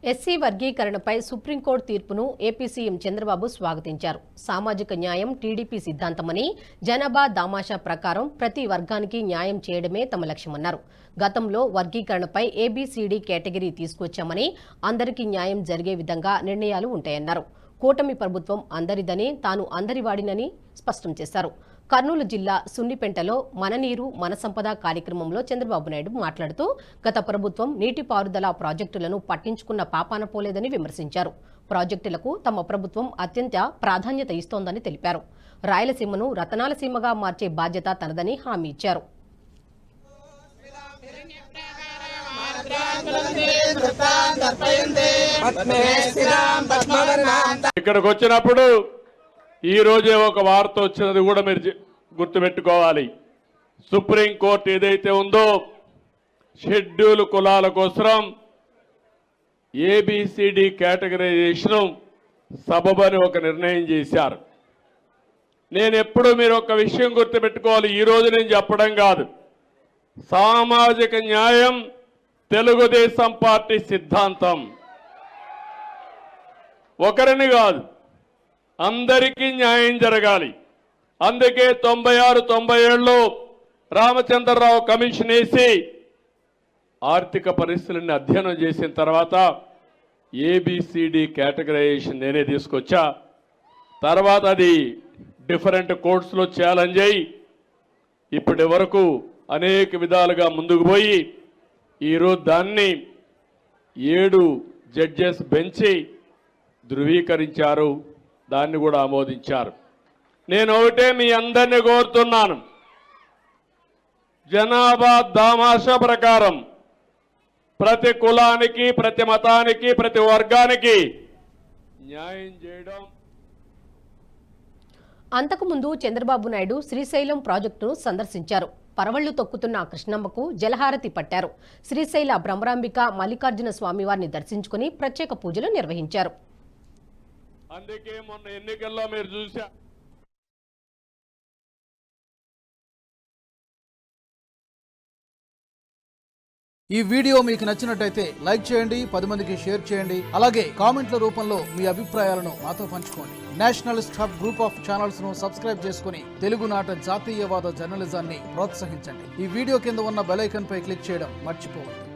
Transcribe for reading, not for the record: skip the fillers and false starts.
SC వర్గీకరణపై supreme court తీర్పును AP CM Chandrababu స్వాగతించారు. సామాజిక న్యాయం టీడీపీ సిద్ధాంతమని, జనాభా దామాషా ప్రకారం ప్రతి వర్గానికి న్యాయం చేయడమే తమ లక్ష్యమన్నారు. గతంలో వర్గీకరణపై ఏబీసీడీ కేటగిరీ తీసుకొచ్చామని, అందరికీ న్యాయం జరిగే విధంగా నిర్ణయాలు ఉంటాయన్నారు. కూటమి ప్రభుత్వం అందరిదని, తాను అందరివాడినని స్పష్టం చేశారు. కర్నూలు జిల్లా సున్నిపెంటలో మన నీరు మన సంపద కార్యక్రమంలో చంద్రబాబు నాయుడు మాట్లాడుతూ గత ప్రభుత్వం నీటిపారుదల ప్రాజెక్టులను పట్టించుకున్న పాపాన పోలేదని విమర్శించారు. ప్రాజెక్టులకు తమ ప్రభుత్వం అత్యంత ప్రాధాన్యత ఇస్తోందని తెలిపారు. రాయలసీమను రతనాల సీమగా మార్చే బాధ్యత తనదని హామీ ఇచ్చారు. ఇక్కడికి వచ్చినప్పుడు ఈ రోజే ఒక వార్త వచ్చినది కూడా మీరు గుర్తుపెట్టుకోవాలి. సుప్రీంకోర్టు ఏదైతే ఉందో షెడ్యూల్ కులాల కోసం ఏబిసిడి కేటగరైజేషన్ సబబని ఒక నిర్ణయం చేశారు. నేను ఎప్పుడు మీరు ఒక విషయం గుర్తుపెట్టుకోవాలి, ఈ రోజు నేను చెప్పడం కాదు. సామాజిక న్యాయం తెలుగుదేశం పార్టీ సిద్ధాంతం. ఒకరిని కాదు, అందరికీ న్యాయం జరగాలి. అందుకే 96-97లో రామచంద్రరావు కమిషన్ వేసి ఆర్థిక పరిస్థితులను అధ్యయనం చేసిన తర్వాత ఏబిసిడి కేటగరైజేషన్ నేనే తీసుకొచ్చా. తర్వాత అది డిఫరెంట్ కోర్ట్స్లో ఛాలెంజ్ అయ్యి ఇప్పటి వరకు అనేక విధాలుగా ముందుకు పోయి ఈరోజు దాన్ని 7 జడ్జెస్ బెంచి ధృవీకరించారు, దాన్ని కూడా ఆమోదించారు. నేను ఒకటే మీ అందరినీ కోరుతున్నాను, జనాభా దామాషా ప్రకారం ప్రతి కులానికి, ప్రతి మతానికి, ప్రతి వర్గానికి న్యాయం చేయడం. అంతకుముందు చంద్రబాబు నాయుడు శ్రీశైలం ప్రాజెక్టును సందర్శించారు. పరవళ్లు తొక్కుతున్న కృష్ణమ్మకు జలహారతి పట్టారు. శ్రీశైల భ్రమరాంబిక మల్లికార్జున స్వామివారిని దర్శించుకుని ప్రత్యేక పూజలు నిర్వహించారు. అందుకే మొన్న ఎన్నికల్లో మీరు చూశారు, ఈ వీడియో మీకు నచ్చినట్టయితే లైక్ చేయండి, 10 మందికి షేర్ చేయండి. అలాగే కామెంట్ల రూపంలో మీ అభిప్రాయాలను మాతో పంచుకోండి. Nationalist hub group of channels ను సబ్స్క్రైబ్ చేసుకుని తెలుగునాట జాతీయవాద జర్నలిజాన్ని ప్రోత్సహించండి. ఈ వీడియో కింద ఉన్న బెల్ ఐకాన్ పై క్లిక్ చేయడం మర్చిపోవద్దు.